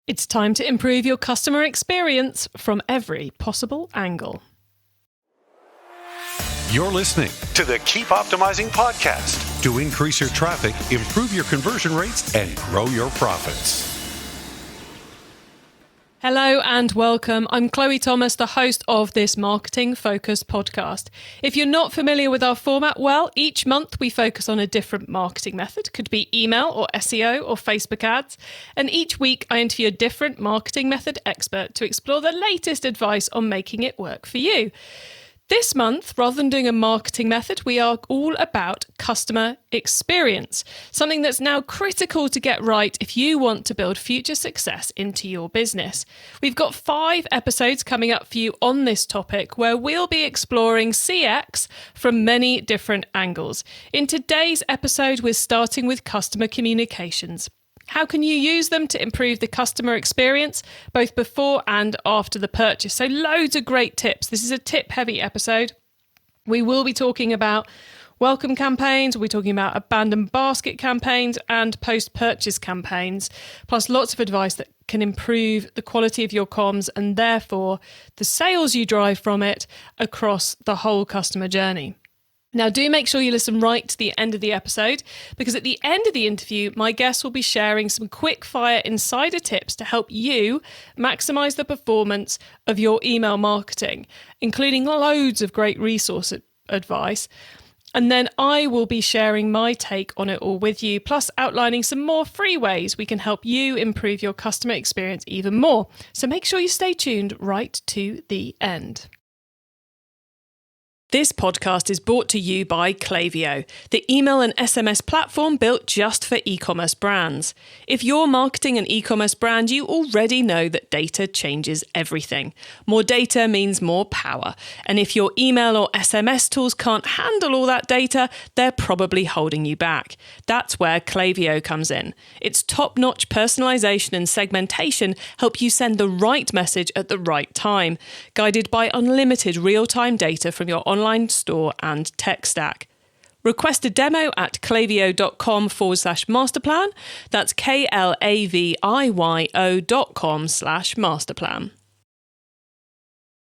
It's time to improve your customer experience from every possible angle. You're listening to the Keep Optimizing podcast to increase your traffic, improve your conversion rates, and grow your profits. Hello and welcome. I'm Chloe Thomas, the host of this Marketing Focused podcast. If you're not familiar with our format, well, each month we focus on a different marketing method. Could be email or SEO or Facebook ads. And each week I interview a different marketing method expert to explore the latest advice on making it work for you. This month, rather than doing a marketing method, we are all about customer experience, something that's now critical to get right if you want to build future success into your business. We've got 5 episodes coming up for you on this topic where we'll be exploring CX from many different angles. In today's episode, we're starting with customer communications. How can you use them to improve the customer experience, both before and after the purchase? So loads of great tips. This is a tip-heavy episode. We will be talking about welcome campaigns, we'll be talking about abandoned basket campaigns and post-purchase campaigns, plus lots of advice that can improve the quality of your comms and therefore the sales you drive from it across the whole customer journey. Now, do make sure you listen right to the end of the episode, because at the end of the interview, my guest will be sharing some quick-fire insider tips to help you maximize the performance of your email marketing, including loads of great resource advice. And then I will be sharing my take on it all with you, plus outlining some more free ways we can help you improve your customer experience even more. So make sure you stay tuned right to the end. This podcast is brought to you by Klaviyo, the email and SMS platform built just for e-commerce brands. If you're marketing an e-commerce brand, you already know that data changes everything. More data means more power. And if your email or SMS tools can't handle all that data, they're probably holding you back. That's where Klaviyo comes in. Its top-notch personalization and segmentation help you send the right message at the right time, guided by unlimited real-time data from your online store and tech stack. Request a demo at klaviyo.com/masterplan. That's KLAVIYO.com/masterplan.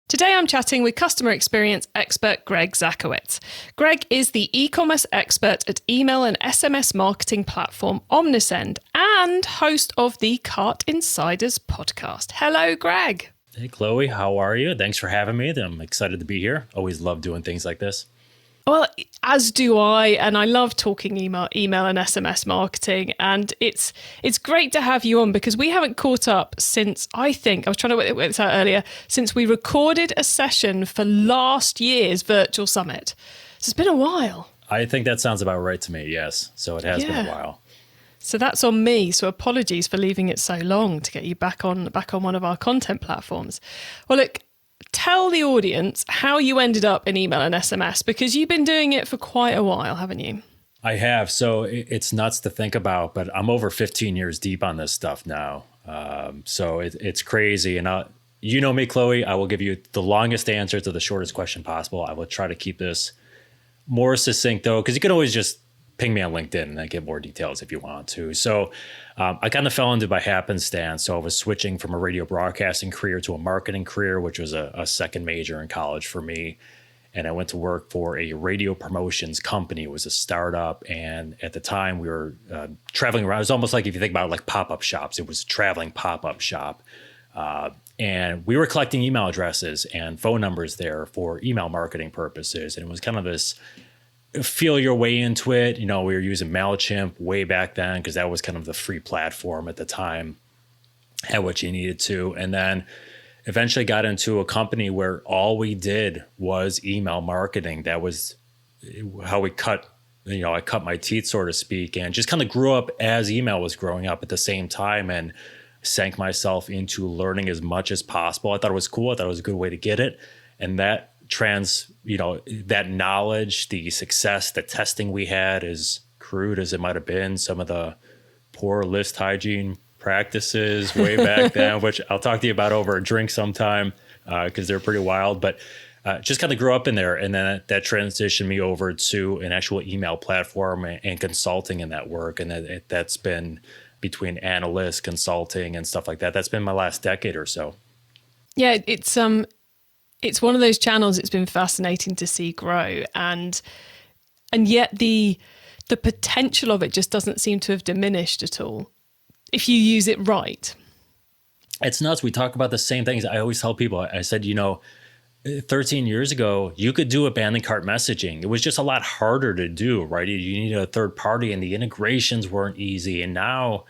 Today I'm chatting with customer experience expert Greg Zakowicz. Greg is the e-commerce expert at email and SMS marketing platform omnisend and host of the Cart Insiders podcast. Hello, Greg. Hey, Chloe, how are you? Thanks for having me. I'm excited to be here. Always love doing things like this. Well, as do I, and I love talking email and SMS marketing, and it's great to have you on because we haven't caught up since, I was trying to work this out earlier, since we recorded a session for last year's virtual summit. So it's been a while. I think that sounds about right to me, yes. So it has been a while. So that's on me. So apologies for leaving it so long to get you back on one of our content platforms. Well, look, tell the audience how you ended up in email and SMS, because you've been doing it for quite a while, haven't you? I have. So it's nuts to think about, but I'm over 15 years deep on this stuff now. So it's crazy. And you know me, Chloe, I will give you the longest answer to the shortest question possible. I will try to keep this more succinct, though, because you can always just ping me on LinkedIn and I get more details if you want to. So I kind of fell into by happenstance. So I was switching from a radio broadcasting career to a marketing career, which was a second major in college for me. And I went to work for a radio promotions company. It was a startup. And at the time we were traveling around. It was almost like, if you think about it, like pop-up shops, it was a traveling pop-up shop. And we were collecting email addresses and phone numbers there for email marketing purposes. And it was kind of this feel your way into it. You know, we were using MailChimp way back then because that was kind of the free platform at the time, had what you needed to. And then eventually got into a company where all we did was email marketing. That was how we I cut my teeth, so to speak, and just kind of grew up as email was growing up at the same time and sank myself into learning as much as possible. I thought it was cool. I thought it was a good way to get it. And that that knowledge, the success, the testing we had, as crude as it might have been, some of the poor list hygiene practices way back then, which I'll talk to you about over a drink sometime because they're pretty wild, but just kind of grew up in there. And then that transitioned me over to an actual email platform and consulting in that work. And that's been between analysts, consulting, and stuff like that. That's been my last decade or so. Yeah, it's one of those channels it's been fascinating to see grow, and yet the potential of it just doesn't seem to have diminished at all if you use it right. It's nuts. We talk about the same things. I always tell people, I said, 13 years ago, you could do abandoned cart messaging. It was just a lot harder to do, right? You needed a third party and the integrations weren't easy. And now,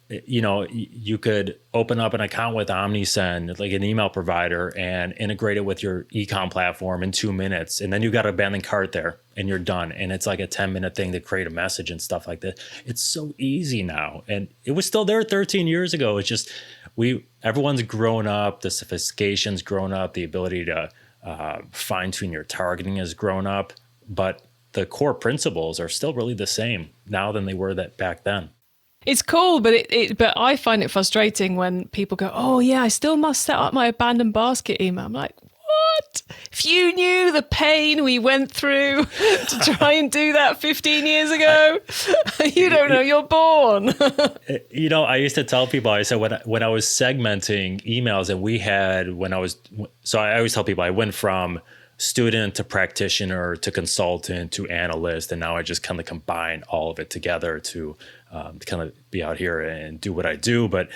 you could open up an account with omnisend, like an email provider, and integrate it with your e-com platform in 2 minutes. And then you got abandoned cart there and you're done. And it's like a 10-minute thing to create a message and stuff like that. It's so easy now. And it was still there 13 years ago. It's just, everyone's grown up, the sophistication's grown up, the ability to fine tune your targeting has grown up, but the core principles are still really the same now than they were back then. It's cool, but but I find it frustrating when people go, "Oh yeah, I still must set up my abandoned basket email." I'm like, what? If you knew the pain we went through to try and do that 15 years ago, you don't know, you're born. I used to tell people, I said, when I was segmenting emails, and I always tell people I went from student to practitioner to consultant to analyst, and now I just kind of combine all of it together to kind of be out here and do what I do. But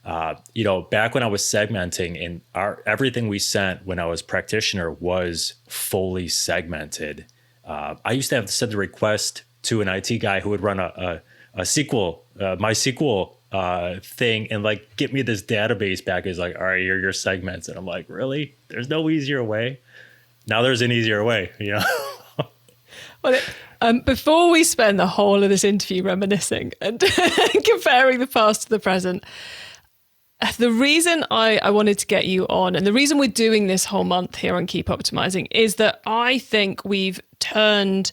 back when I was segmenting, and everything we sent when I was practitioner was fully segmented. I used to have to send a request to an IT guy who would run a SQL, MySQL thing, and like get me this database back. He's like, all right, here are your segments. And I'm like, really? There's no easier way? Now there's an easier way, Well, before we spend the whole of this interview reminiscing and comparing the past to the present, the reason I wanted to get you on, and the reason we're doing this whole month here on Keep Optimizing, is that I think we've turned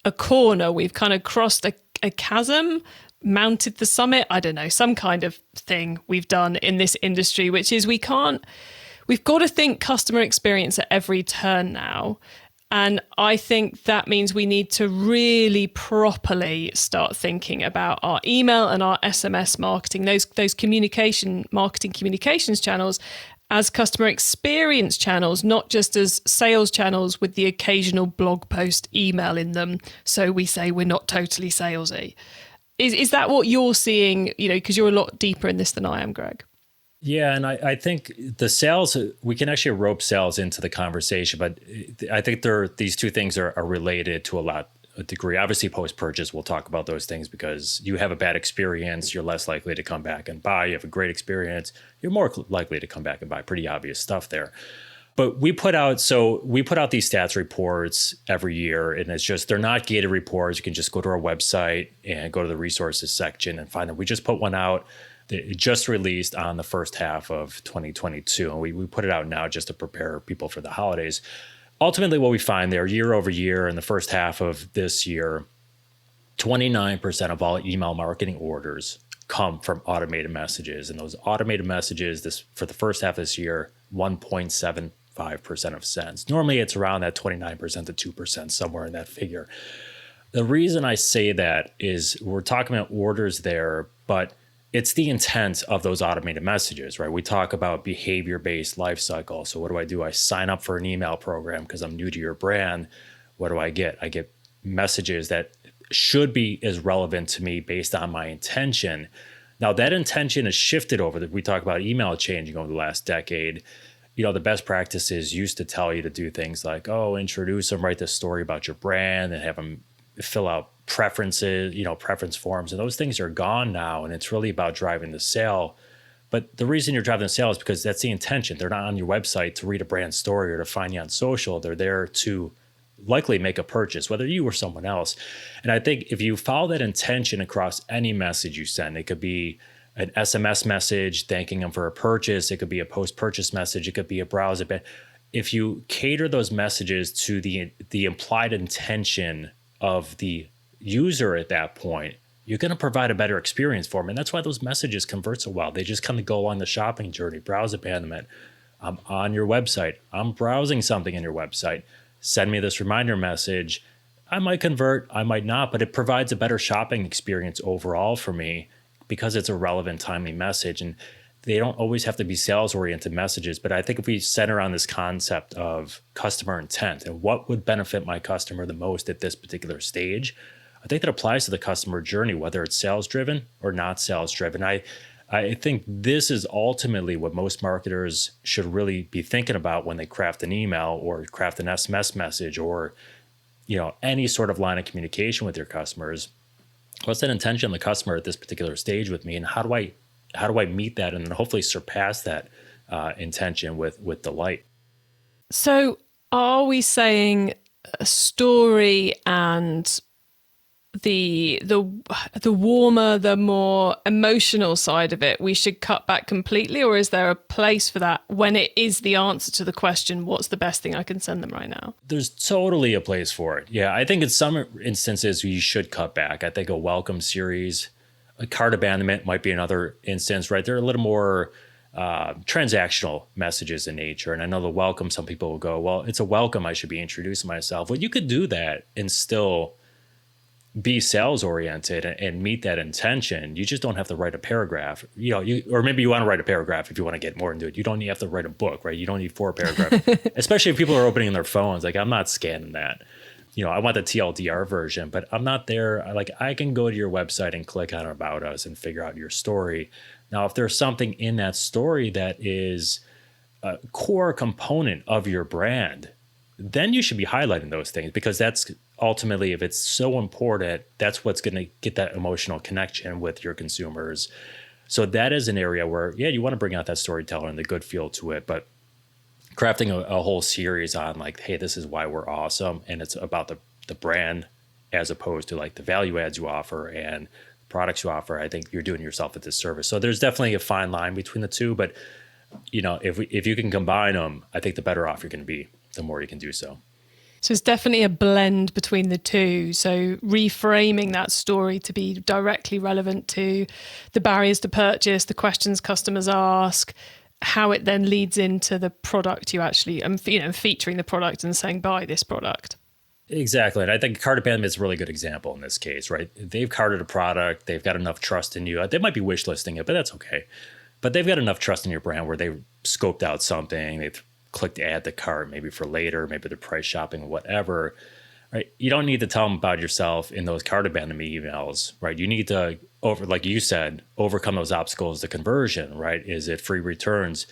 a corner. We've kind of crossed a chasm, mounted the summit. I don't know, some kind of thing we've done in this industry, which is we've got to think customer experience at every turn now. And I think that means we need to really properly start thinking about our email and our SMS marketing, those marketing communications channels, as customer experience channels, not just as sales channels with the occasional blog post email in them. So we say we're not totally salesy. Is that what you're seeing, because you're a lot deeper in this than I am, Greg? Yeah, and I think the sales, we can actually rope sales into the conversation, but I think these two things are related to a degree. Obviously, post-purchase, we'll talk about those things because you have a bad experience, you're less likely to come back and buy. You have a great experience, you're more likely to come back and buy. Pretty obvious stuff there. But we put out these stats reports every year, and they're not gated reports. You can just go to our website and go to the resources section and find them. We just put one out. It just released on the first half of 2022, and we put it out now just to prepare people for the holidays. Ultimately, what we find there, year over year, in the first half of this year, 29% of all email marketing orders come from automated messages. And those automated messages, for the first half of this year, 1.75% of sends. Normally, it's around that 29% to 2%, somewhere in that figure. The reason I say that is we're talking about orders there, but it's the intent of those automated messages, right? We talk about behavior-based life cycle. So what do? I sign up for an email program because I'm new to your brand. What do I get? I get messages that should be as relevant to me based on my intention. Now that intention has shifted we talk about email changing over the last decade. The best practices used to tell you to do things like, introduce them, write this story about your brand, and have them fill out preferences, preference forms, and those things are gone now. And it's really about driving the sale. But the reason you're driving the sale is because that's the intention. They're not on your website to read a brand story or to find you on social. They're there to likely make a purchase, whether you or someone else. And I think if you follow that intention across any message you send, it could be an SMS message thanking them for a purchase. It could be a post-purchase message. It could be a browser. If you cater those messages to the implied intention of the user at that point, you're going to provide a better experience for them. And that's why those messages convert so well. They just kind of go along the shopping journey, browse abandonment. I'm on your website. I'm browsing something in your website. Send me this reminder message. I might convert, I might not, but it provides a better shopping experience overall for me. because it's a relevant, timely message. And they don't always have to be sales-oriented messages. But I think if we center on this concept of customer intent and what would benefit my customer the most at this particular stage, I think that applies to the customer journey, whether it's sales-driven or not sales-driven. I think this is ultimately what most marketers should really be thinking about when they craft an email or craft an SMS message or, any sort of line of communication with your customers. What's that intention of the customer at this particular stage with me, and how do I meet that and then hopefully surpass that intention with delight? So, are we saying a story and the warmer, the more emotional side of it, we should cut back completely, or is there a place for that when it is the answer to the question, what's the best thing I can send them right now? There's totally a place for it. Yeah, I think in some instances you should cut back. I think a welcome series, a cart abandonment might be another instance, right? They're a little more transactional messages in nature. And I know the welcome, some people will go, well, it's a welcome, I should be introducing myself. Well, you could do that and still be sales oriented and meet that intention. You just don't have to write a paragraph, or maybe you want to write a paragraph if you want to get more into it. You don't have to write a book, right? You don't need 4 paragraphs, especially if people are opening their phones. Like, I'm not scanning that. I want the TLDR version, but I'm not there. Like, I can go to your website and click on About Us and figure out your story. Now, if there's something in that story that is a core component of your brand, then you should be highlighting those things, because that's ultimately, if it's so important, that's what's going to get that emotional connection with your consumers. So that is an area where, you want to bring out that storyteller and the good feel to it, but crafting a whole series on like, hey, this is why we're awesome, and it's about the brand as opposed to like the value adds you offer and products you offer, I think you're doing yourself a disservice. So there's definitely a fine line between the two, but if you can combine them, I think the better off you're going to be, the more you can do so. So it's definitely a blend between the two. So reframing that story to be directly relevant to the barriers to purchase, the questions customers ask, how it then leads into the product you actually, featuring the product and saying, buy this product. Exactly. And I think cart abandonment is a really good example in this case, right? They've carted a product. They've got enough trust in you. They might be wish listing it, but that's okay. But they've got enough trust in your brand where they scoped out something. They've clicked add to cart, maybe for later, maybe they're price shopping, whatever. Right? You don't need to tell them about yourself in those cart abandonment emails, right? You need to, like you said, overcome those obstacles to conversion, right? Is it free returns?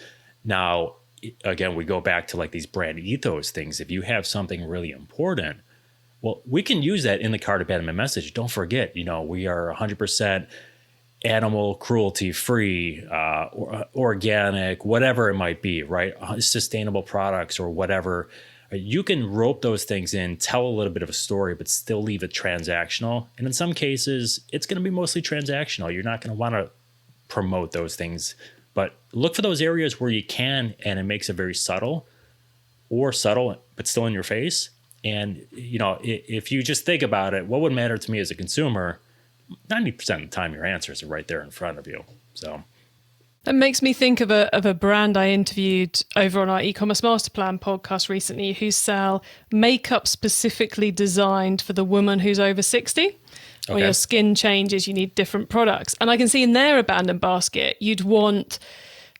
Now, again, we go back to like these brand ethos things. If you have something really important, well, we can use that in the cart abandonment message. Don't forget, we are 100% animal cruelty free, organic, whatever it might be, right? Sustainable products or whatever. You can rope those things in, tell a little bit of a story, but still leave it transactional. And in some cases, it's going to be mostly transactional. You're not going to want to promote those things, but look for those areas where you can, and it makes it very subtle, but still in your face. And, if you just think about it, what would matter to me as a consumer? 90% of the time, your answers are right there in front of you. So that makes me think of a brand I interviewed over on our e-commerce master plan podcast recently, who sell makeup specifically designed for the woman who's over 60. When your skin changes, you need different products. And I can see in their abandoned basket, you'd want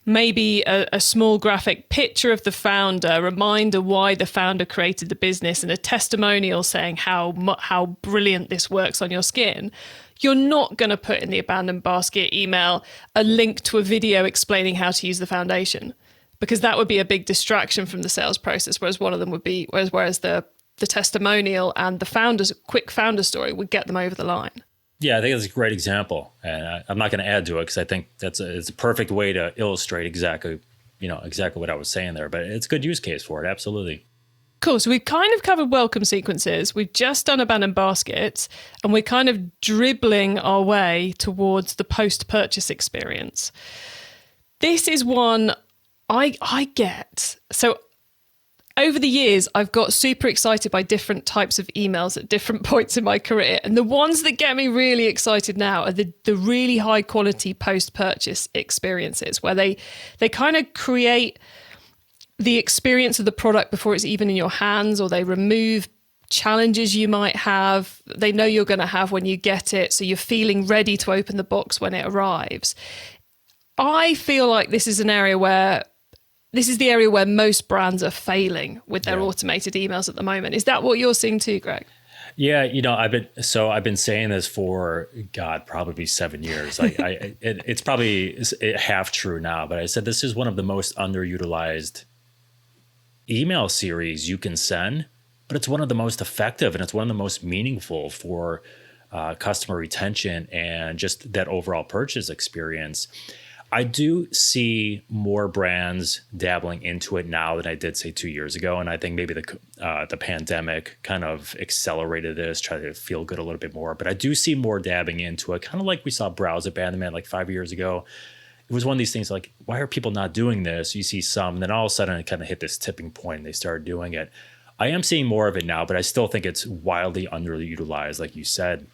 maybe a small graphic picture of the founder, a reminder why the founder created the business, and a testimonial saying how brilliant this works on your skin. You're not going to put in the abandoned basket email a link to a video explaining how to use the foundation, because that would be a big distraction from the sales process. Whereas one of them would be, whereas the testimonial and the quick founder story would get them over the line. Yeah, I think that's a great example, and I'm not going to add to it because I think it's a perfect way to illustrate exactly what I was saying there. But it's a good use case for it, absolutely. Cool. So we've kind of covered welcome sequences. We've just done abandoned baskets, and we're kind of dribbling our way towards the post-purchase experience. This is one I get. So over the years, I've got super excited by different types of emails at different points in my career. And the ones that get me really excited now are the really high quality post-purchase experiences, where they kind of create the experience of the product before it's even in your hands, or they remove challenges you might have, they know you're going to have when you get it. So you're feeling ready to open the box when it arrives. I feel like this is the area where most brands are failing with their automated emails at the moment. Is that what you're seeing too, Greg? Yeah, I've been saying this for probably 7 years. It's probably half true now, but I said this is one of the most underutilized email series you can send, but it's one of the most effective and it's one of the most meaningful for customer retention and just that overall purchase experience. I do see more brands dabbling into it now than I did say 2 years ago, and I think maybe the pandemic kind of accelerated this, try to feel good a little bit more. But I do see more dabbing into it, kind of like we saw browse abandonment like 5 years ago. It was one of these things like, why are people not doing this? You see some, and then all of a sudden it kind of hit this tipping point and they started doing it. I am seeing more of it now, but I still think it's wildly underutilized, like you said.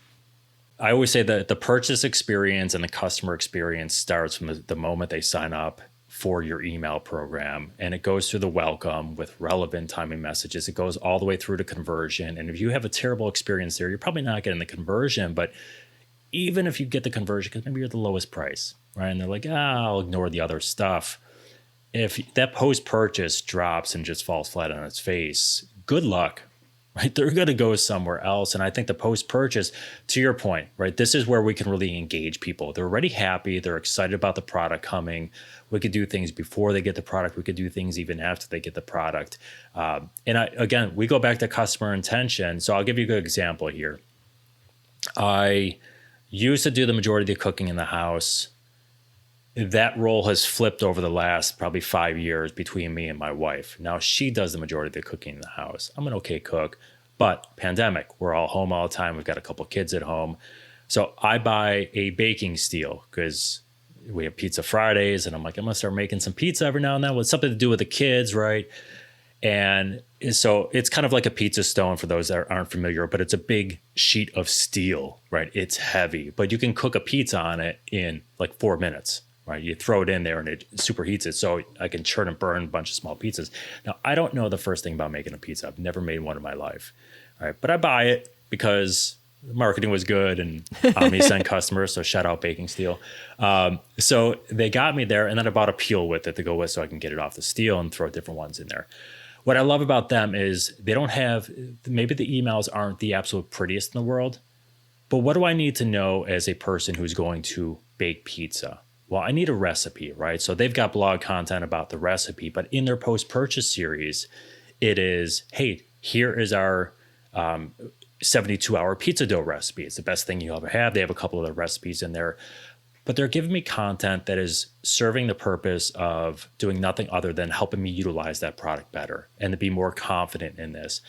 I always say that the purchase experience and the customer experience starts from the moment they sign up for your email program, and it goes through the welcome with relevant timing messages. It goes all the way through to conversion. And if you have a terrible experience there, you're probably not getting the conversion. But even if you get the conversion, because maybe you're the lowest price, right? And they're like, I'll ignore the other stuff. If that post-purchase drops and just falls flat on its face, good luck. Right, they're going to go somewhere else. And I think the post-purchase, to your point, right, this is where we can really engage people. They're already happy. They're excited about the product coming. We could do things before they get the product. We could do things even after they get the product. Again, we go back to customer intention. So I'll give you a good example here. I used to do the majority of the cooking in the house. That role has flipped over the last probably 5 years between me and my wife. Now she does the majority of the cooking in the house. I'm an okay cook, but pandemic, we're all home all the time. We've got a couple kids at home. So I buy a baking steel because we have pizza Fridays, and I'm like, I'm going to start making some pizza every now and then with something to do with the kids, right? And so it's kind of like a pizza stone for those that aren't familiar, but it's a big sheet of steel, right? It's heavy, but you can cook a pizza on it in like 4 minutes. Right, you throw it in there and it superheats it, so I can churn and burn a bunch of small pizzas. Now, I don't know the first thing about making a pizza. I've never made one in my life. All right, but I buy it because the marketing was good and omnisend customers. So shout out Baking Steel. So they got me there, and then I bought a peel with it to go with, so I can get it off the steel and throw different ones in there. What I love about them is they don't have, maybe the emails aren't the absolute prettiest in the world, but what do I need to know as a person who's going to bake pizza? Well, I need a recipe, right? So they've got blog content about the recipe, but in their post-purchase series, it is, hey, here is our 72-hour pizza dough recipe. It's the best thing you'll ever have. They have a couple of other recipes in there, but they're giving me content that is serving the purpose of doing nothing other than helping me utilize that product better and to be more confident in this.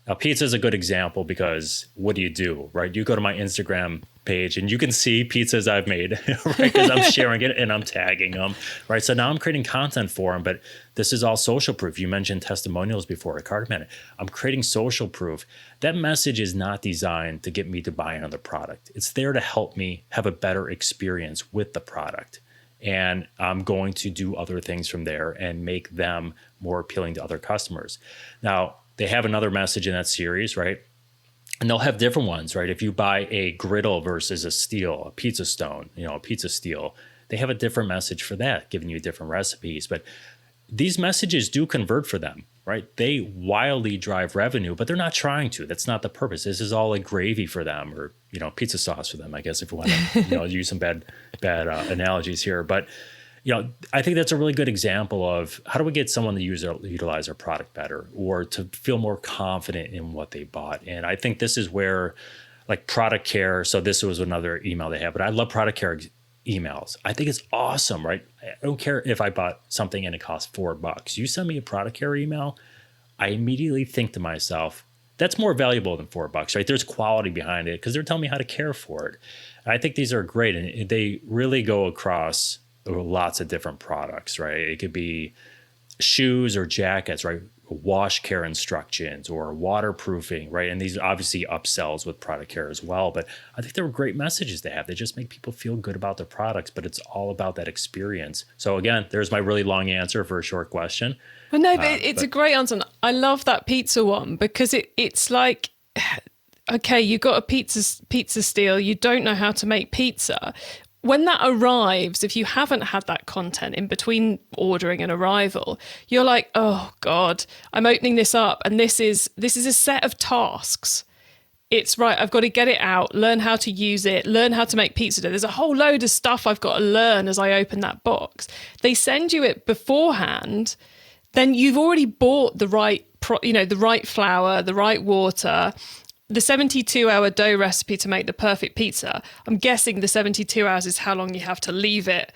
Now, pizza is a good example because what do, right? You go to my Instagram page and you can see pizzas I've made, right? Because I'm sharing it and I'm tagging them, right? So now I'm creating content for them, but this is all social proof. You mentioned testimonials before, a card minute. I'm creating social proof. That message is not designed to get me to buy another product. It's there to help me have a better experience with the product. And I'm going to do other things from there and make them more appealing to other customers. Now, they have another message in that series, right? And they'll have different ones, right? If you buy a griddle versus a steel, a pizza stone, a pizza steel, they have a different message for that, giving you different recipes. But these messages do convert for them, right? They wildly drive revenue, but they're not trying to. That's not the purpose. This is all like gravy for them, or pizza sauce for them, I guess, if we want to use some bad analogies here. But I think that's a really good example of how do we get someone to utilize our product better or to feel more confident in what they bought. And I think this is where like product care. So this was another email they have, but I love product care emails. I think it's awesome, right? I don't care if I bought something and it cost $4. You send me a product care email, I immediately think to myself, that's more valuable than $4, right? There's quality behind it because they're telling me how to care for it. And I think these are great, and they really go across lots of different products, right? It could be shoes or jackets, right? Wash care instructions or waterproofing, right? And these obviously upsells with product care as well. But I think they were great messages to have. They just make people feel good about their products, but it's all about that experience. So again, there's my really long answer for a short question. Well, no, but it's a great answer. And I love that pizza one because it's like, okay, you got a pizza steal, you don't know how to make pizza. When that arrives, if you haven't had that content in between ordering and arrival, you're like, oh God, I'm opening this up and this is a set of tasks. It's right, I've got to get it out, learn how to use it, learn how to make pizza dough. There's a whole load of stuff I've got to learn as I open that box. They send you it beforehand, then you've already bought the right the right flour, the right water, the 72-hour dough recipe to make the perfect pizza. I'm guessing the 72 hours is how long you have to leave it,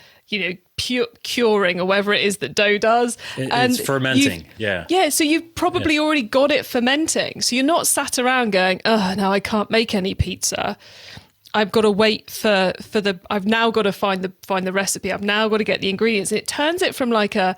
curing or whatever it is that dough does. It's fermenting. Yeah. Yeah. So you've probably already got it fermenting. So you're not sat around going, oh, now I can't make any pizza. I've got to wait for I've now got to find the recipe. I've now got to get the ingredients. And it turns it from like a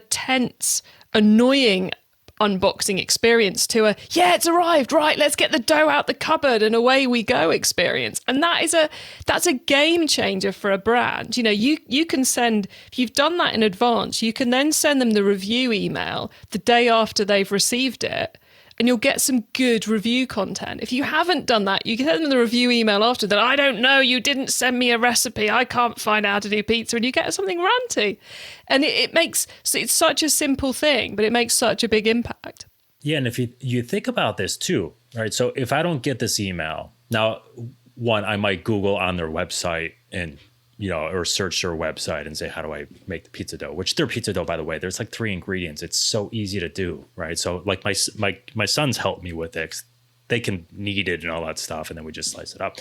tense, annoying unboxing experience to it's arrived, right, let's get the dough out the cupboard and away we go experience. And that's a game changer for a brand. You can send, if you've done that in advance, you can then send them the review email the day after they've received it, and you'll get some good review content. If you haven't done that, you can send them the review email after that. I don't know, you didn't send me a recipe, I can't find out how to do pizza, and you get something ranty. And it's such a simple thing, but it makes such a big impact. Yeah, and if you think about this too, right? So if I don't get this email, now, one, I might Google on their website and or search their website and say, how do I make the pizza dough? Which their pizza dough, by the way, there's like 3 ingredients. It's so easy to do, right? So like my sons help me with it. They can knead it and all that stuff, and then we just slice it up.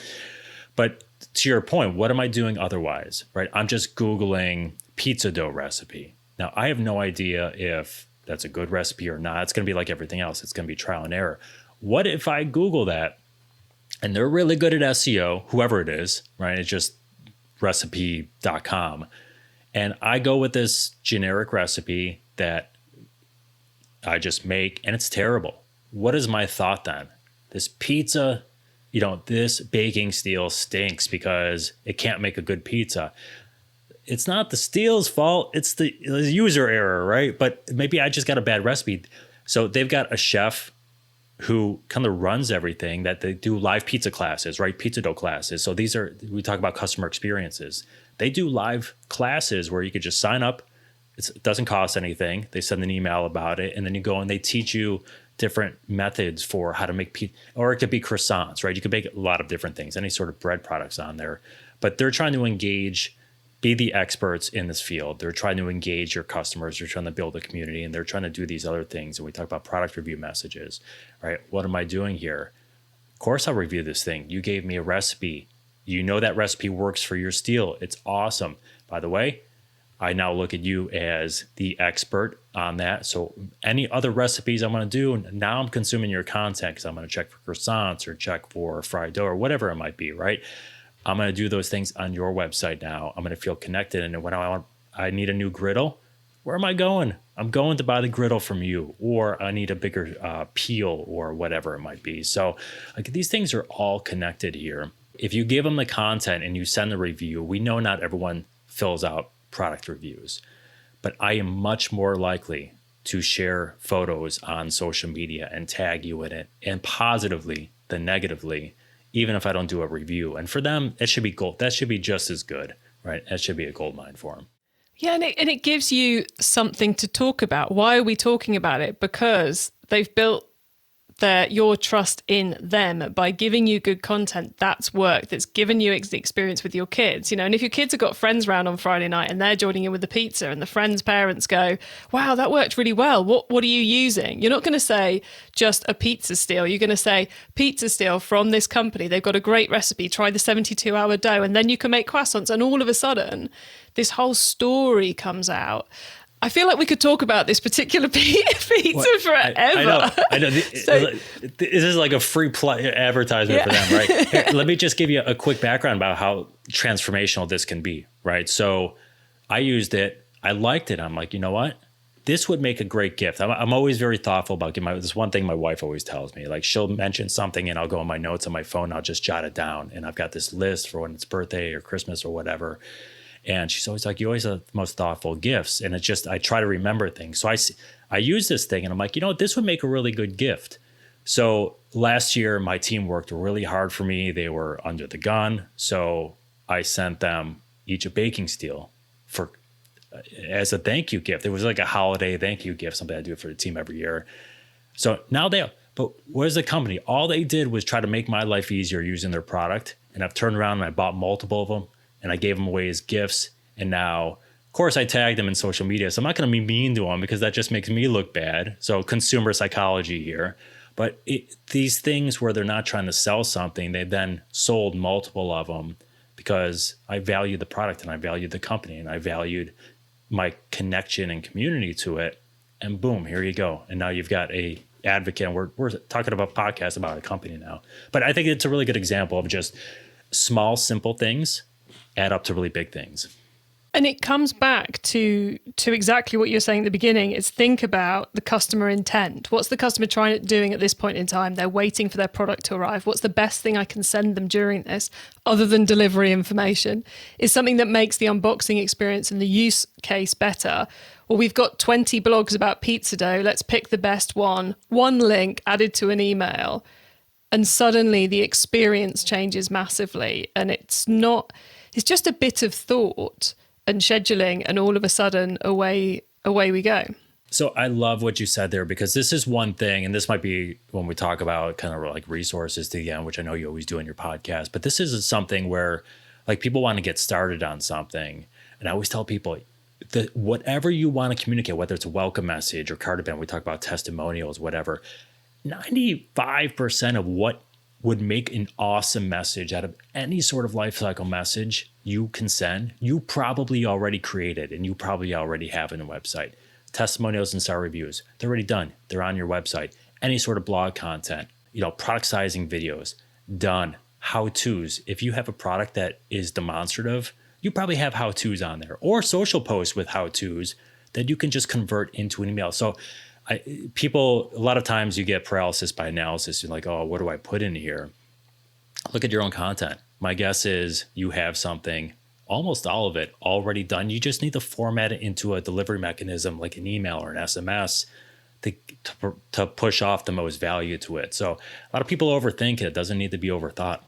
But to your point, what am I doing otherwise, right? I'm just Googling pizza dough recipe. Now, I have no idea if that's a good recipe or not. It's going to be like everything else. It's going to be trial and error. What if I Google that and they're really good at SEO, whoever it is, right? It's just recipe.com. And I go with this generic recipe that I just make and it's terrible. What is my thought then? This pizza, this baking steel stinks because it can't make a good pizza. It's not the steel's fault. It's the user error, right? But maybe I just got a bad recipe. So they've got a chef who kind of runs everything, that they do live pizza classes, right? Pizza dough classes. So we talk about customer experiences. They do live classes where you could just sign up. It doesn't cost anything. They send an email about it, and then you go and they teach you different methods for how to make pizza, or it could be croissants, right? You could make a lot of different things, any sort of bread products on there, but they're trying to be the experts in this field. They're trying to engage your customers. They're trying to build a community, and they're trying to do these other things. And we talk about product review messages, right? What am I doing here? Of course, I'll review this thing. You gave me a recipe. That recipe works for your steel. It's awesome. By the way, I now look at you as the expert on that. So any other recipes I'm going to do, now I'm consuming your content because I'm going to check for croissants or check for fried dough or whatever it might be, right? I'm going to do those things on your website now. I'm going to feel connected. And when I need a new griddle, where am I going? I'm going to buy the griddle from you, or I need a bigger peel or whatever it might be. So like these things are all connected here. If you give them the content and you send the review, we know not everyone fills out product reviews, but I am much more likely to share photos on social media and tag you in it, and positively than negatively, even if I don't do a review. And for them, it should be gold. That should be just as good, right? That should be a gold mine for them. Yeah, and it gives you something to talk about. Why are we talking about it? Because they've built your trust in them by giving you good content. That's work. That's given you the experience with your kids, and if your kids have got friends around on Friday night and they're joining in with the pizza, and the friends' parents go, wow, that worked really well. What are you using? You're not going to say just a pizza steel. You're going to say pizza steel from this company. They've got a great recipe. Try the 72-hour dough, and then you can make croissants. And all of a sudden, this whole story comes out. I feel like we could talk about this particular pizza forever. I know. This is like a free advertisement for them, right? Here, let me just give you a quick background about how transformational this can be, right? So I used it. I liked it. I'm like, you know what? This would make a great gift. I'm always very thoughtful about this one thing my wife always tells me. Like, she'll mention something and I'll go on my notes on my phone. I'll just jot it down. And I've got this list for when it's birthday or Christmas or whatever. And she's always like, you always have the most thoughtful gifts. And it's just, I try to remember things. So I I use this thing and I'm like, this would make a really good gift. So last year, my team worked really hard for me. They were under the gun. So I sent them each a baking steel as a thank you gift. It was like a holiday thank you gift, something I do for the team every year. So now but where's the company? All they did was try to make my life easier using their product. And I've turned around and I bought multiple of them and I gave them away as gifts. And now, of course, I tagged them in social media. So I'm not going to be mean to them because that just makes me look bad. So consumer psychology here. But these things where they're not trying to sell something, they then sold multiple of them because I valued the product and I valued the company and I valued my connection and community to it. And boom, here you go. And now you've got a advocate. And we're talking about podcasts about a company now. But I think it's a really good example of just small, simple things add up to really big things. And it comes back to exactly what you were saying at the beginning. Is think about the customer intent. What's the customer doing at this point in time? They're waiting for their product to arrive. What's the best thing I can send them during this, other than delivery information? Is something that makes the unboxing experience and the use case better. Well, we've got 20 blogs about pizza dough. Let's pick the best one link added to an email. And suddenly the experience changes massively. And it's just a bit of thought and scheduling, and all of a sudden away we go. So I love what you said there, because this is one thing, and this might be when we talk about kind of like resources to the end, which I know you always do in your podcast, but this is something where like people want to get started on something. And I always tell people that whatever you want to communicate, whether it's a welcome message or card event, we talk about testimonials, whatever, 95% of what would make an awesome message out of any sort of life cycle message you can send, you probably already created and you probably already have in a website. Testimonials and star reviews, they're already done. They're on your website. Any sort of blog content, product sizing videos, done. How-tos. If you have a product that is demonstrative, you probably have how-tos on there, or social posts with how-tos that you can just convert into an email. So people, a lot of times you get paralysis by analysis. You're like, oh, what do I put in here? Look at your own content. My guess is you have something, almost all of it, already done. You just need to format it into a delivery mechanism like an email or an SMS to push off the most value to it. So a lot of people overthink it. It doesn't need to be overthought.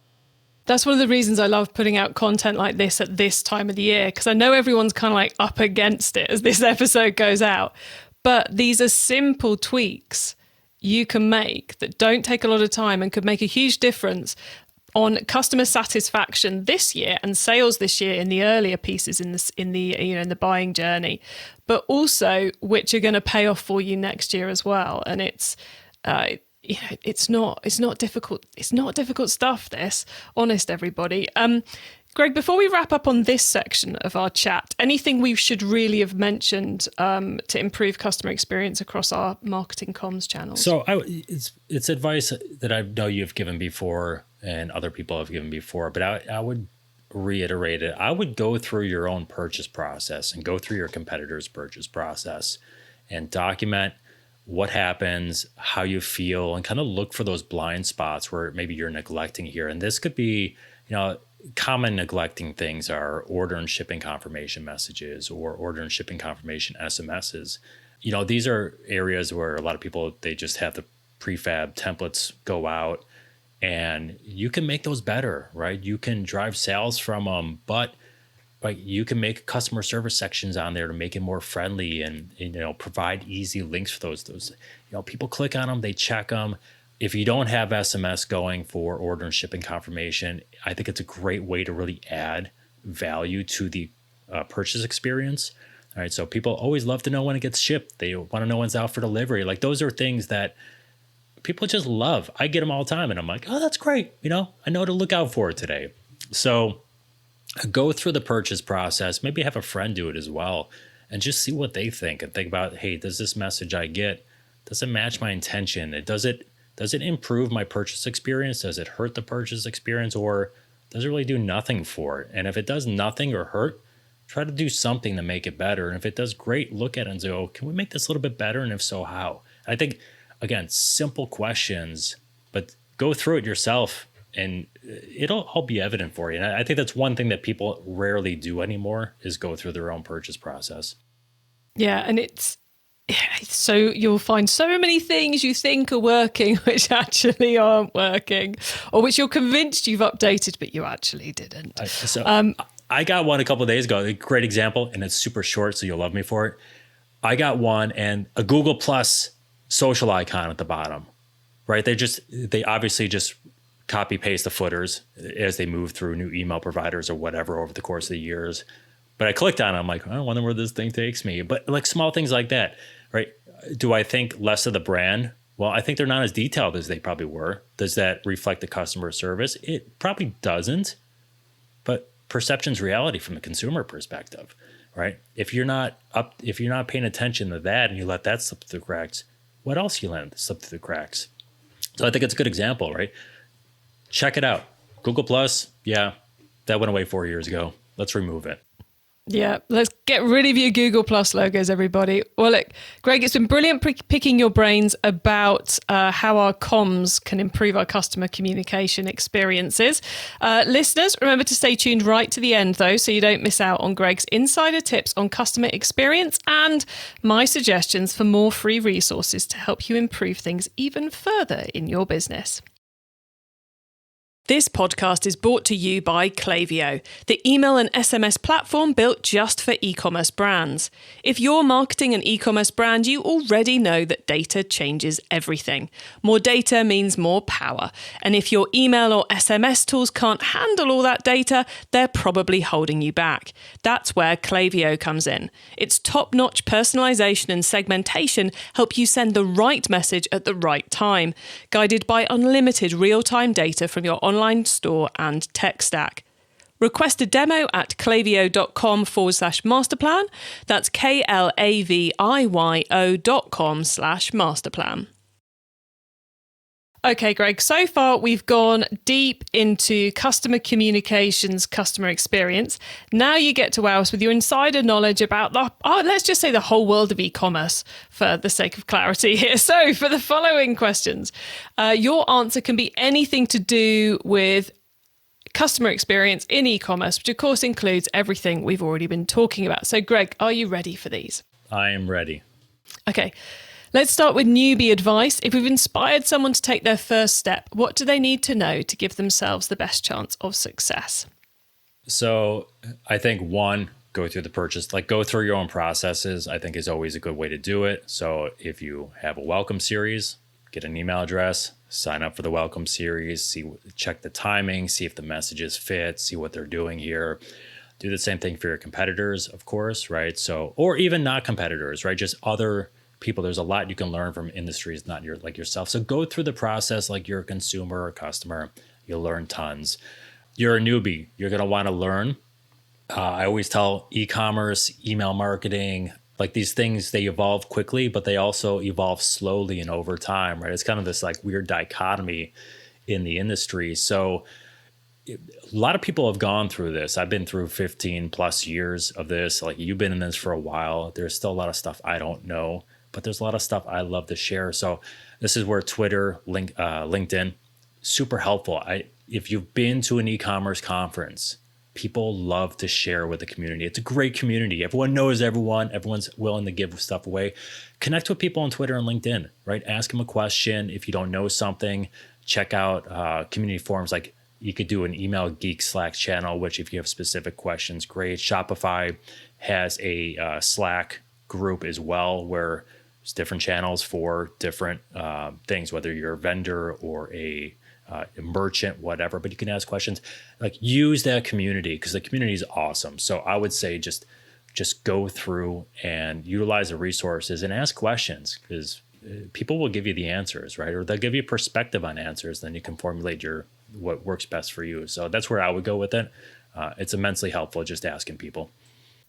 That's one of the reasons I love putting out content like this at this time of the year, because I know everyone's kind of like up against it as this episode goes out. But these are simple tweaks you can make that don't take a lot of time and could make a huge difference on customer satisfaction this year and sales this year in the earlier pieces in the buying journey, but also which are going to pay off for you next year as well. And it's not difficult. It's not difficult stuff, this, honest everybody. Greg, before we wrap up on this section of our chat, anything we should really have mentioned to improve customer experience across our marketing comms channels? So it's advice that I know you've given before and other people have given before, but I would reiterate it. I would go through your own purchase process and go through your competitor's purchase process and document what happens, how you feel, and kind of look for those blind spots where maybe you're neglecting here. And this could be, common neglecting things are order and shipping confirmation messages or order and shipping confirmation SMSs. These are areas where a lot of people, they just have the prefab templates go out, and you can make those better, right? You can drive sales from them, but you can make customer service sections on there to make it more friendly and provide easy links for those. People click on them, they check them. If you don't have SMS going for order and shipping confirmation, I think it's a great way to really add value to the purchase experience. All right, so people always love to know when it gets shipped. They want to know when it's out for delivery. Like, those are things that people just love. I get them all the time, and I'm like, oh, that's great. I know to look out for it today. So go through the purchase process. Maybe have a friend do it as well, and just see what they think and think about, hey, does this message I get, does it match my intention? Does it improve my purchase experience? Does it hurt the purchase experience, or does it really do nothing for it? And if it does nothing or hurt, try to do something to make it better. And if it does great, look at it and say, oh, can we make this a little bit better? And if so, how? I think, again, simple questions, but go through it yourself and it'll all be evident for you. And I think that's one thing that people rarely do anymore, is go through their own purchase process. Yeah, and it's So you'll find so many things you think are working, which actually aren't working, or which you're convinced you've updated, but you actually didn't. I got one a couple of days ago, a great example, and it's super short, so you'll love me for it. I got one and a Google Plus social icon at the bottom, right? They obviously just copy paste the footers as they move through new email providers or whatever over the course of the years. But I clicked on it. I'm like, I wonder where this thing takes me. But like small things like that, right? Do I think less of the brand? Well, I think they're not as detailed as they probably were. Does that reflect the customer service? It probably doesn't. But perception's reality from the consumer perspective, right? If you're not paying attention to that and you let that slip through the cracks, what else you let slip through the cracks? So I think it's a good example, right? Check it out. Google Plus, yeah, that went away 4 years ago. Let's remove it. Yeah, let's get rid of your Google Plus logos, everybody. Well, look, Greg, it's been brilliant picking your brains about how our comms can improve our customer communication experiences. Listeners, remember to stay tuned right to the end, though, so you don't miss out on Greg's insider tips on customer experience and my suggestions for more free resources to help you improve things even further in your business. This podcast is brought to you by Klaviyo, the email and SMS platform built just for e-commerce brands. If you're marketing an e-commerce brand, you already know that data changes everything. More data means more power. And if your email or SMS tools can't handle all that data, they're probably holding you back. That's where Klaviyo comes in. Its top-notch personalization and segmentation help you send the right message at the right time, guided by unlimited real-time data from your online store and tech stack. Request a demo at klaviyo.com/masterplan. That's KLAVIYO.com/masterplan. Okay, Greg, so far we've gone deep into customer communications, customer experience. Now you get to wow us with your insider knowledge about let's just say the whole world of e-commerce for the sake of clarity here. So for the following questions, your answer can be anything to do with customer experience in e-commerce, which of course includes everything we've already been talking about. So Greg, are you ready for these? I am ready. Okay. Let's start with newbie advice. If we've inspired someone to take their first step, what do they need to know to give themselves the best chance of success? So I think one, go through the purchase, like go through your own processes, I think is always a good way to do it. So if you have a welcome series, get an email address, sign up for the welcome series, check the timing, see if the messages fit, see what they're doing here. Do the same thing for your competitors, of course, right? So, or even not competitors, right? Just other people. There's a lot you can learn from industries not like yourself. So go through the process like you're a consumer or customer. You'll learn tons. You're a newbie. You're going to want to learn. I always tell e-commerce, email marketing, like these things, they evolve quickly, but they also evolve slowly and over time, right? It's kind of this like weird dichotomy in the industry. So a lot of people have gone through this. I've been through 15 plus years of this. Like you've been in this for a while. There's still a lot of stuff I don't know, but there's a lot of stuff I love to share. So this is where Twitter, LinkedIn, super helpful. If you've been to an e-commerce conference, people love to share with the community. It's a great community. Everyone knows everyone. Everyone's willing to give stuff away. Connect with people on Twitter and LinkedIn, right? Ask them a question. If you don't know something, check out community forums. Like you could do an email geek Slack channel, which if you have specific questions, great. Shopify has a Slack group as well, where there's different channels for different things, whether you're a vendor or a merchant, whatever, but you can ask questions. Like use that community because the community is awesome. So I would say just go through and utilize the resources and ask questions because people will give you the answers, right? Or they'll give you perspective on answers. Then you can formulate what works best for you. So that's where I would go with it. It's immensely helpful just asking people.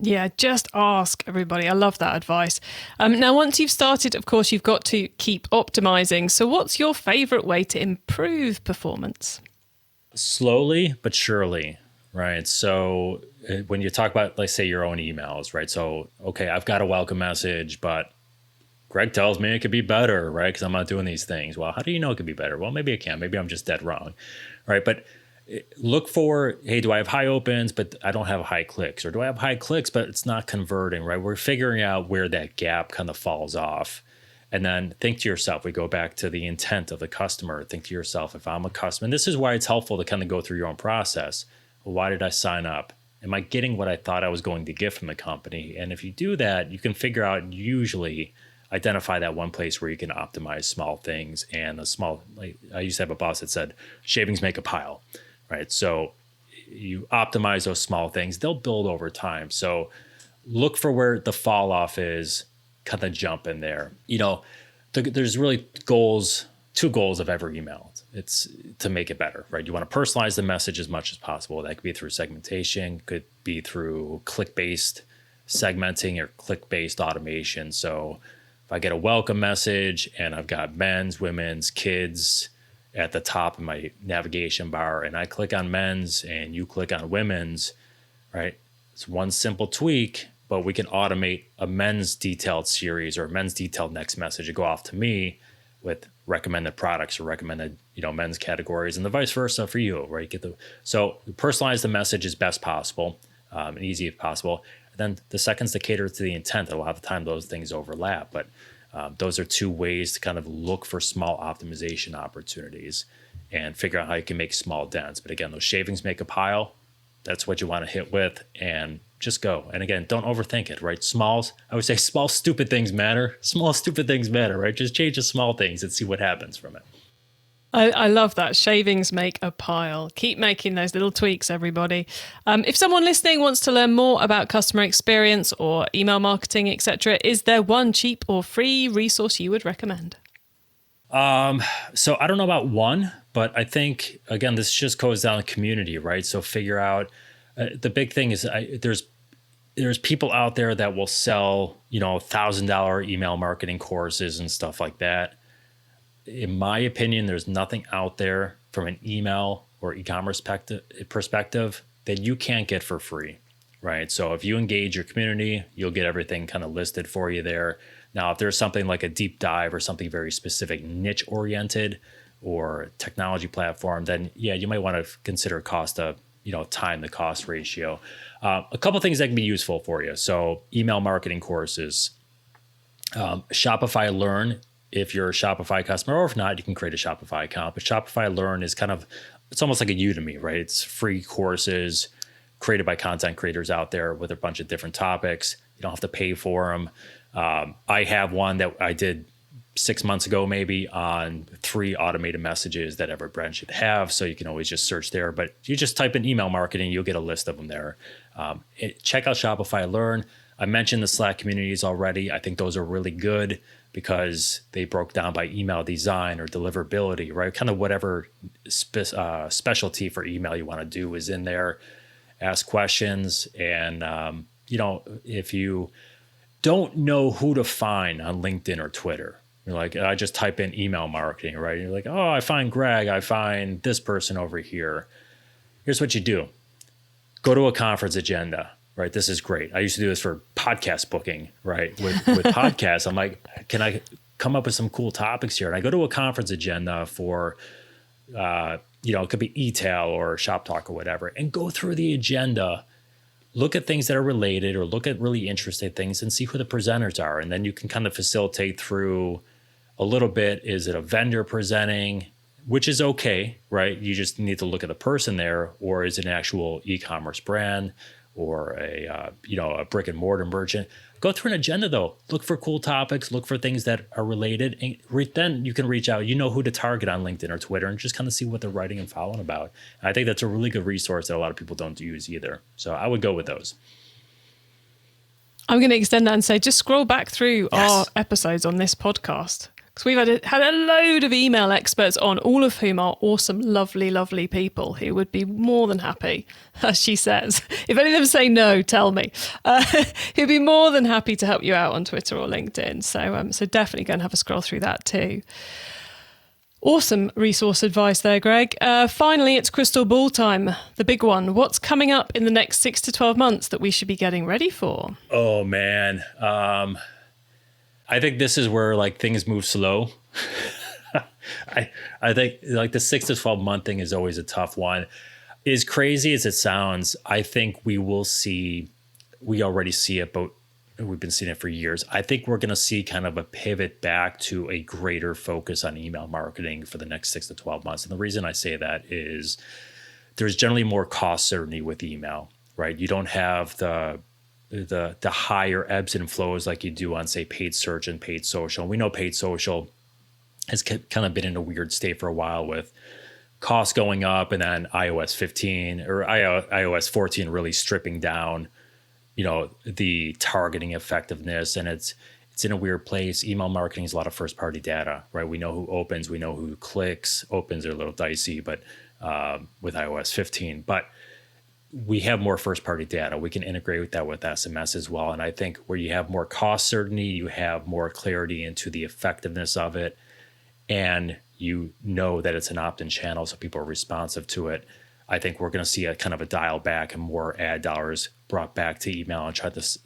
Yeah, just ask everybody. I love that advice. Now, once you've started, of course, you've got to keep optimizing. So what's your favorite way to improve performance? Slowly, but surely, right? So when you talk about, let's say, your own emails, right? So, okay, I've got a welcome message, but Greg tells me it could be better, right? Because I'm not doing these things. Well, how do you know it could be better? Well, maybe it can. Maybe I'm just dead wrong, right? But look for, hey, do I have high opens, but I don't have high clicks? Or do I have high clicks, but it's not converting, right? We're figuring out where that gap kind of falls off. And then think to yourself, we go back to the intent of the customer. Think to yourself, if I'm a customer, and this is why it's helpful to kind of go through your own process. Well, why did I sign up? Am I getting what I thought I was going to get from the company? And if you do that, you can figure out, usually identify that one place where you can optimize small things. And like I used to have a boss that said, shavings make a pile, right? So you optimize those small things, they'll build over time. So look for where the fall off is, kind of jump in there. There's really two goals of every email. It's to make it better, right? You want to personalize the message as much as possible. That could be through segmentation, could be through click-based segmenting or click-based automation. So if I get a welcome message and I've got men's, women's, kids at the top of my navigation bar, and I click on men's and you click on women's, right? It's one simple tweak, but we can automate a men's detailed series or a men's detailed next message to go off to me with recommended products or recommended, men's categories, and the vice versa for you, right? So personalize the message as best possible, and easy as possible. And then the second's to cater to the intent. A lot of the time those things overlap, but those are two ways to kind of look for small optimization opportunities and figure out how you can make small dents. But again, those shavings make a pile. That's what you want to hit with, and just go. And again, don't overthink it, right? I would say small, stupid things matter. Small, stupid things matter, right? Just change the small things and see what happens from it. I love that. Shavings make a pile. Keep making those little tweaks, everybody. If someone listening wants to learn more about customer experience or email marketing, etc., is there one cheap or free resource you would recommend? So I don't know about one, but I think, again, this just goes down to community, right? So figure out, the big thing is there's people out there that will sell, $1,000 email marketing courses and stuff like that. In my opinion, there's nothing out there from an email or e-commerce perspective that you can't get for free, right? So if you engage your community, you'll get everything kind of listed for you there. Now, if there's something like a deep dive or something very specific, niche oriented or technology platform, then yeah, you might want to consider time to cost ratio. A couple things that can be useful for you. So email marketing courses, Shopify Learn. If you're a Shopify customer, or if not, you can create a Shopify account. But Shopify Learn is it's almost like a Udemy, right? It's free courses created by content creators out there with a bunch of different topics. You don't have to pay for them. I have one that I did 6 months ago, maybe, on 3 automated messages that every brand should have. So you can always just search there. But you just type in email marketing, you'll get a list of them there. Check out Shopify Learn. I mentioned the Slack communities already. I think those are really good because they broke down by email design or deliverability, right? Kind of whatever specialty for email you want to do is in there. Ask questions. And, if you don't know who to find on LinkedIn or Twitter, you're like, I just type in email marketing, right? You're like, oh, I find Greg, I find this person over here. Here's what you do. Go to a conference agenda, right? This is great. I used to do this for podcast booking, right? With podcasts, I'm like, can I come up with some cool topics here? And I go to a conference agenda for, it could be e-tail or shop talk or whatever, and go through the agenda, look at things that are related or look at really interesting things and see who the presenters are. And then you can kind of facilitate through a little bit. Is it a vendor presenting, which is okay, right? You just need to look at the person there, or is it an actual e-commerce brand or a brick and mortar merchant? Go through an agenda though. Look for cool topics, look for things that are related, and then you can reach out. You know who to target on LinkedIn or Twitter and just kind of see what they're writing and following about. And I think that's a really good resource that a lot of people don't use either. So I would go with those. I'm going to extend that and say, just scroll back through our episodes on this podcast. Because we've had a load of email experts on, all of whom are awesome, lovely, lovely people who would be more than happy, as she says. If any of them say no, tell me. Who'd be more than happy to help you out on Twitter or LinkedIn. So definitely go and have a scroll through that too. Awesome resource advice there, Greg. Finally, it's crystal ball time, the big one. What's coming up in the next 6 to 12 months that we should be getting ready for? Oh, man. I think this is where things move slow. I think the 6 to 12 month thing is always a tough one. as crazy as it sounds, I think we already see it, but we've been seeing it for years. I think we're going to see kind of a pivot back to a greater focus on email marketing for the next 6 to 12 months. And the reason I say that is there's generally more cost certainty with email, right? You don't have the higher ebbs and flows like you do on, say, paid search and paid social. We know paid social has kind of been in a weird state for a while with costs going up, and then iOS 15 or iOS 14 really stripping down, the targeting effectiveness. And it's in a weird place. Email marketing is a lot of first party data, right? We know who opens, we know who clicks. Opens are a little dicey, but with iOS 15, but we have more first party data. We can integrate with that with SMS as well. And I think where you have more cost certainty, you have more clarity into the effectiveness of it, and you know that it's an opt-in channel, so people are responsive to it. I think we're going to see a kind of a dial back and more ad dollars brought back to email and try to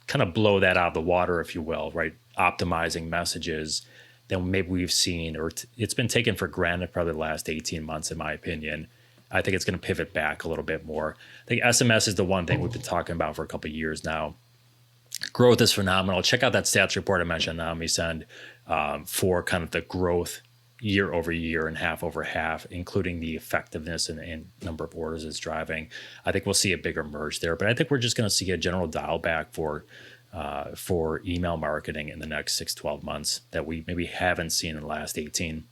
kind of blow that out of the water, if you will, right? Optimizing messages than maybe we've seen, or it's been taken for granted probably the last 18 months, in my opinion. I think it's going to pivot back a little bit more. I think SMS is the one thing we've been talking about for a couple of years now. Growth is phenomenal. Check out that stats report I mentioned on omnisend for kind of the growth year over year and half over half, including the effectiveness and number of orders it's driving. I think we'll see a bigger merge there, but I think we're just going to see a general dial back for email marketing in the next 6-12 months that we maybe haven't seen in the last 18.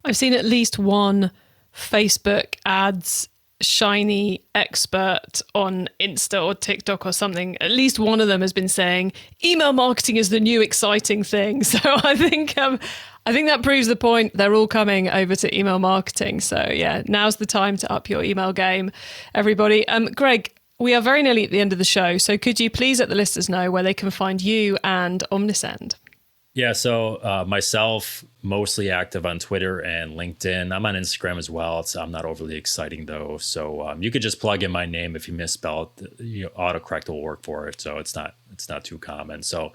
I've seen at least one Facebook ads shiny expert on Insta or TikTok or something. At least one of them has been saying email marketing is the new exciting thing. So I think that proves the point. They're all coming over to email marketing. So yeah, now's the time to up your email game, everybody. Greg, we are very nearly at the end of the show. So could you please let the listeners know where they can find you and omnisend? Yeah, so myself, mostly active on Twitter and LinkedIn. I'm on Instagram as well. I'm not overly exciting, though. So you could just plug in my name. If you misspell it, autocorrect will work for it. So it's not too common. So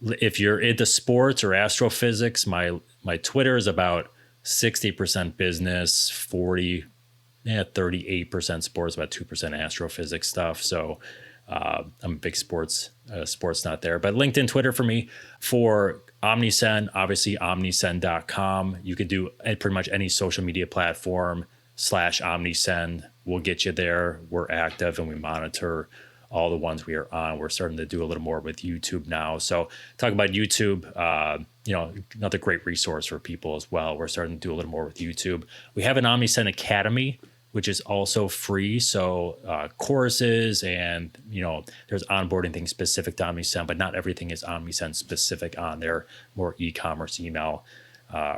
if you're into sports or astrophysics, my Twitter is about 60% business, 38% sports, about 2% astrophysics stuff. So I'm a big sports nut there. But LinkedIn, Twitter for me. For omnisend, obviously omnisend.com. You could do pretty much any social media platform /omnisend. We'll get you there. We're active and we monitor all the ones we are on. We're starting to do a little more with YouTube now. So talk about YouTube, another great resource for people as well. We're starting to do a little more with YouTube. We have an omnisend Academy, which is also free. So courses and, there's onboarding things specific to omnisend, but not everything is omnisend specific on there, more e-commerce, email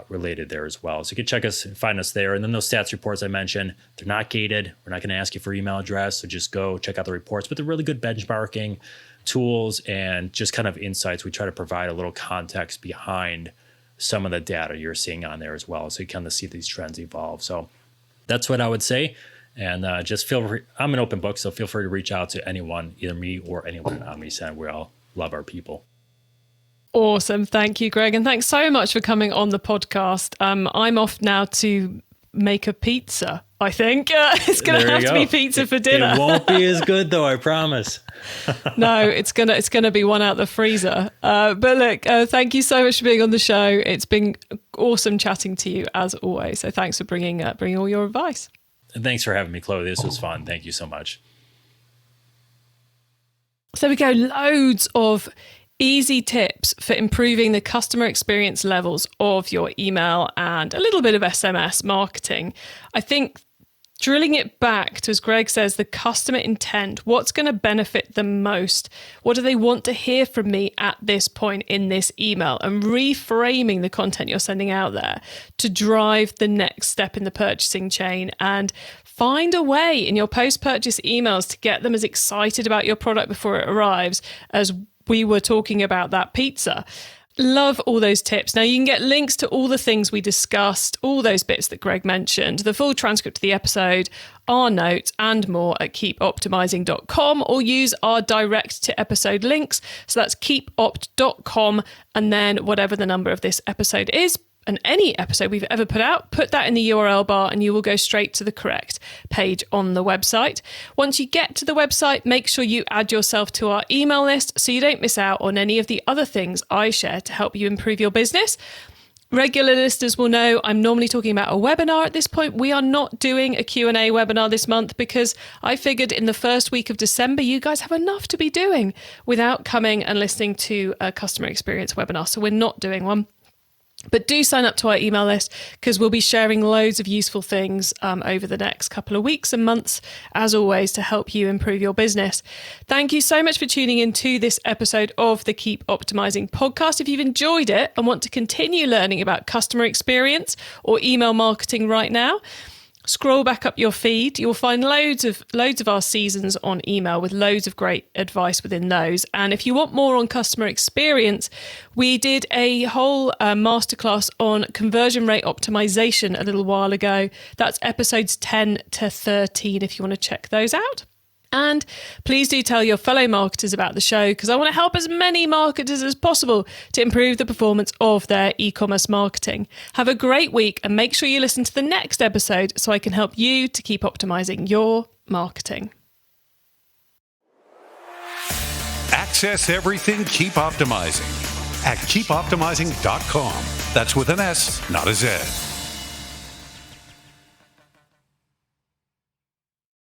related there as well. So you can find us there. And then those stats reports I mentioned, they're not gated. We're not going to ask you for email address. So just go check out the reports, but they're really good benchmarking tools and just kind of insights. We try to provide a little context behind some of the data you're seeing on there as well. So you kind of see these trends evolve. So that's what I would say. And just feel free. I'm an open book, so feel free to reach out to anyone, either me or anyone at omnisend. We all love our people. Awesome. Thank you, Greg. And thanks so much for coming on the podcast. I'm off now to make a pizza, I think. It's going to have to be pizza for dinner. It won't be as good, though, I promise. No, it's gonna be one out the freezer. But look, thank you so much for being on the show. It's been awesome chatting to you, as always. So thanks for bringing all your advice. And thanks for having me, Chloe. This was fun. Thank you so much. So we go, loads of easy tips for improving the customer experience levels of your email and a little bit of SMS marketing. I think drilling it back to, as Greg says, the customer intent, what's going to benefit them most? What do they want to hear from me at this point in this email? And reframing the content you're sending out there to drive the next step in the purchasing chain, and find a way in your post-purchase emails to get them as excited about your product before it arrives as we were talking about that pizza. Love all those tips. Now, you can get links to all the things we discussed, all those bits that Greg mentioned, the full transcript of the episode, our notes, and more at keepoptimizing.com, or use our direct to episode links. So that's keepopt.com, and then whatever the number of this episode is, and any episode we've ever put out, put that in the URL bar and you will go straight to the correct page on the website. Once you get to the website, make sure you add yourself to our email list so you don't miss out on any of the other things I share to help you improve your business. Regular listeners will know I'm normally talking about a webinar at this point. We are not doing a Q&A webinar this month because I figured in the first week of December, you guys have enough to be doing without coming and listening to a customer experience webinar. So we're not doing one. But do sign up to our email list because we'll be sharing loads of useful things over the next couple of weeks and months, as always, to help you improve your business. Thank you so much for tuning in to this episode of the Keep Optimizing podcast. If you've enjoyed it and want to continue learning about customer experience or email marketing right now, scroll back up your feed. You'll find loads of our seasons on email with loads of great advice within those. And if you want more on customer experience, we did a whole masterclass on conversion rate optimization a little while ago. That's episodes 10 to 13 if you want to check those out. And please do tell your fellow marketers about the show because I want to help as many marketers as possible to improve the performance of their e-commerce marketing. Have a great week and make sure you listen to the next episode so I can help you to keep optimizing your marketing. Access everything Keep Optimizing at keepoptimizing.com. That's with an S, not a Z.